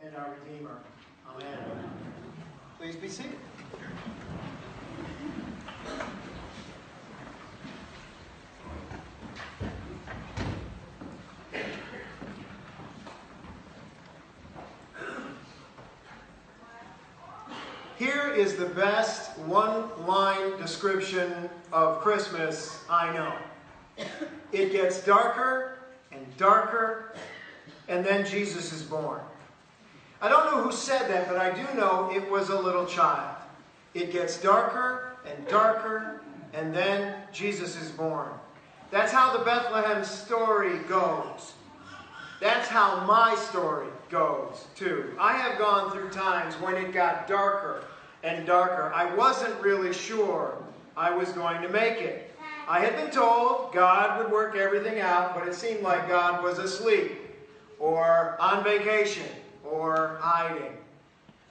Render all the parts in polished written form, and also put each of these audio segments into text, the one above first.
and our Redeemer. Amen. Please be seated. Here is the best one-line description of Christmas I know. It gets darker and darker, and then Jesus is born. I don't know who said that, but I do know it was a little child. It gets darker and darker, and then Jesus is born. That's how the Bethlehem story goes. That's how my story goes, too. I have gone through times when it got darker and darker. I wasn't really sure I was going to make it. I had been told God would work everything out, but it seemed like God was asleep, or on vacation, or hiding.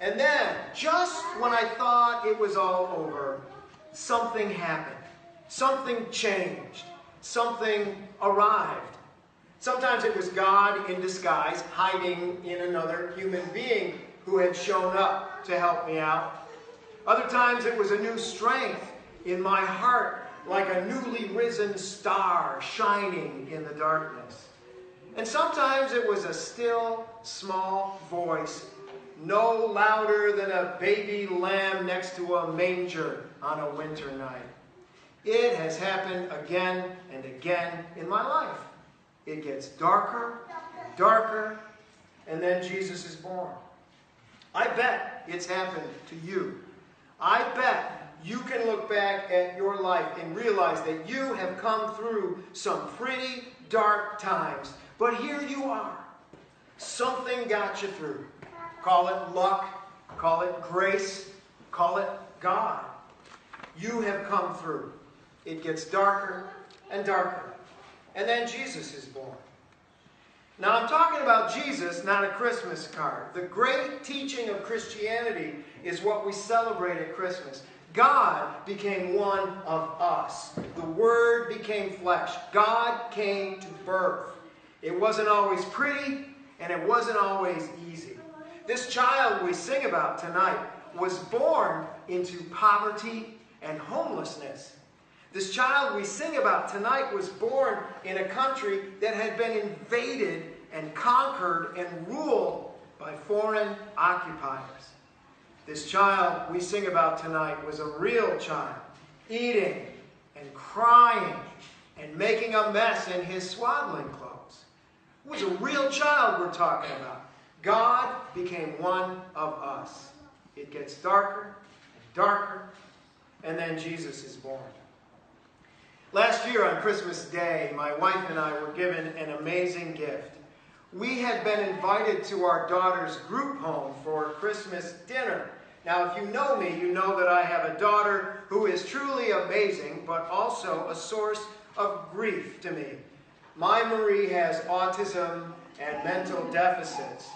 And then, just when I thought it was all over, something happened. Something changed. Something arrived. Sometimes it was God in disguise, hiding in another human being who had shown up to help me out. Other times it was a new strength in my heart, like a newly risen star shining in the darkness. And sometimes it was a still, small voice, no louder than a baby lamb next to a manger on a winter night. It has happened again and again in my life. It gets darker and darker, and then Jesus is born. I bet it's happened to you. I bet you can look back at your life and realize that you have come through some pretty dark times. But here you are. Something got you through. Call it luck, call it grace, call it God. You have come through. It gets darker and darker. And then Jesus is born. Now I'm talking about Jesus, not a Christmas card. The great teaching of Christianity is what we celebrate at Christmas. God became one of us. The Word became flesh. God came to birth. It wasn't always pretty, and it wasn't always easy. This child we sing about tonight was born into poverty and homelessness. This child we sing about tonight was born in a country that had been invaded and conquered and ruled by foreign occupiers. This child we sing about tonight was a real child, eating and crying and making a mess in his swaddling clothes. It was a real child we're talking about. God became one of us. It gets darker and darker, and then Jesus is born. Last year on Christmas Day, my wife and I were given an amazing gift. We had been invited to our daughter's group home for Christmas dinner. Now, if you know me, you know that I have a daughter who is truly amazing, but also a source of grief to me. My Marie has autism and mental deficits.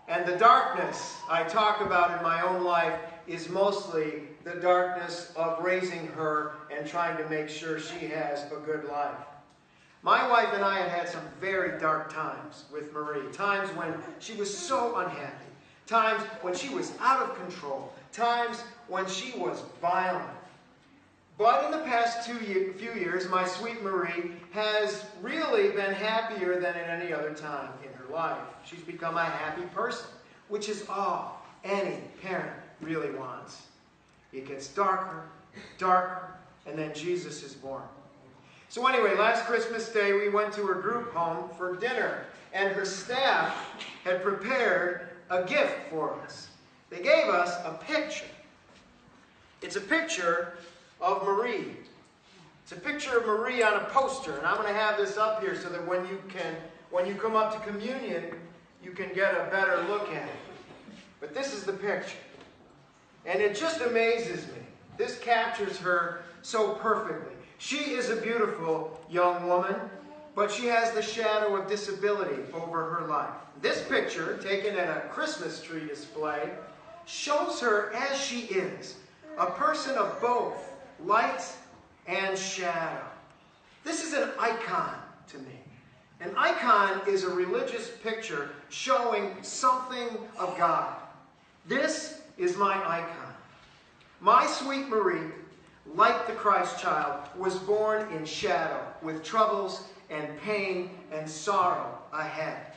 And the darkness I talk about in my own life is mostly the darkness of raising her and trying to make sure she has a good life. My wife and I had some very dark times with Marie. Times when she was so unhappy. Times when she was out of control. Times when she was violent. But in the past few years, my sweet Marie has really been happier than at any other time in her life. She's become a happy person, which is all any parent really wants. It gets darker, darker, and then Jesus is born. So anyway, last Christmas Day, we went to her group home for dinner, and her staff had prepared a gift for us. They gave us a picture. It's a picture of Marie. It's a picture of Marie on a poster, and I'm going to have this up here so that when you come up to communion, you can get a better look at it. But this is the picture. And it just amazes me. This captures her so perfectly. She is a beautiful young woman, but she has the shadow of disability over her life. This picture, taken at a Christmas tree display, shows her as she is, a person of both light and shadow. This is an icon to me. An icon is a religious picture showing something of God. This is my icon. My sweet Marie, like the Christ child, was born in shadow, with troubles and pain and sorrow ahead.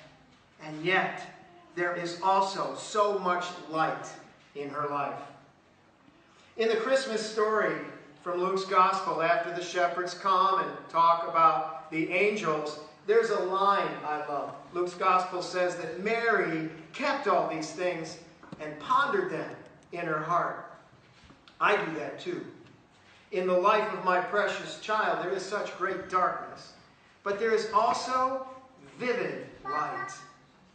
And yet, there is also so much light in her life. In the Christmas story from Luke's Gospel, after the shepherds come and talk about the angels, there's a line I love. Luke's Gospel says that Mary kept all these things and pondered them in her heart. I do that too. In the life of my precious child, there is such great darkness, but there is also vivid light.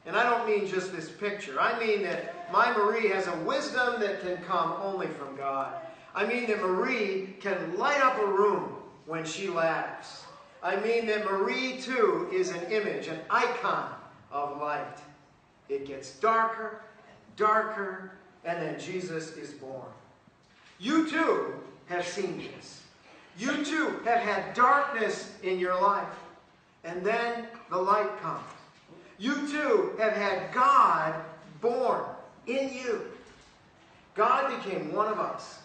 And I don't mean just this picture. I mean that my Marie has a wisdom that can come only from God. I mean that Marie can light up a room when she laughs. I mean that Marie, too, is an image, an icon of light. It gets darker and darker, and then Jesus is born. You, too, have seen this. You, too, have had darkness in your life, and then the light comes. You, too, have had God born in you. God became one of us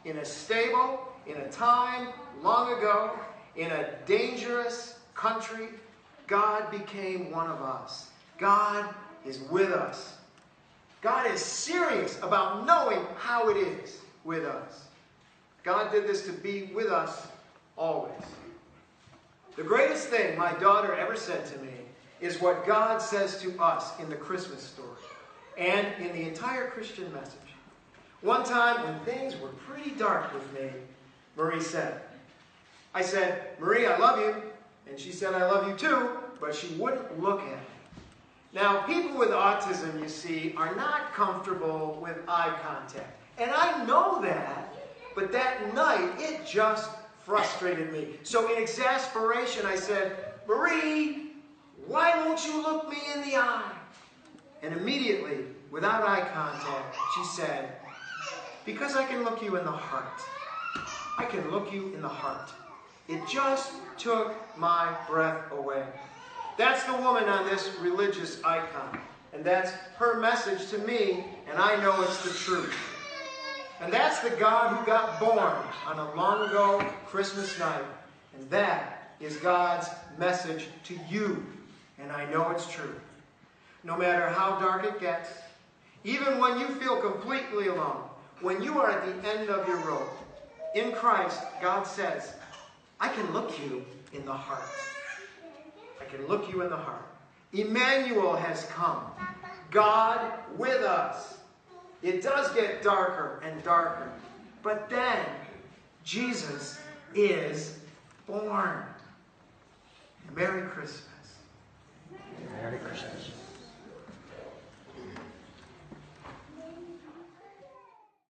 in a stable, in a time long ago, in a dangerous country. God became one of us. God is with us. God is serious about knowing how it is with us. God did this to be with us always. The greatest thing my daughter ever said to me is what God says to us in the Christmas story and in the entire Christian message. One time when things were pretty dark with me, Marie said, I said, Marie, I love you. And she said, I love you too, but she wouldn't look at me. Now, people with autism, you see, are not comfortable with eye contact. And I know that, but that night, it just frustrated me. So in exasperation, I said, Marie, why won't you look me in the eye? And immediately, without eye contact, she said, because I can look you in the heart. I can look you in the heart. It just took my breath away. That's the woman on this religious icon. And that's her message to me, and I know it's the truth. And that's the God who got born on a long ago Christmas night. And that is God's message to you. And I know it's true. No matter how dark it gets, even when you feel completely alone, when you are at the end of your rope, in Christ, God says, I can look you in the heart. I can look you in the heart. Emmanuel has come. God with us. It does get darker and darker. But then, Jesus is born. Merry Christmas.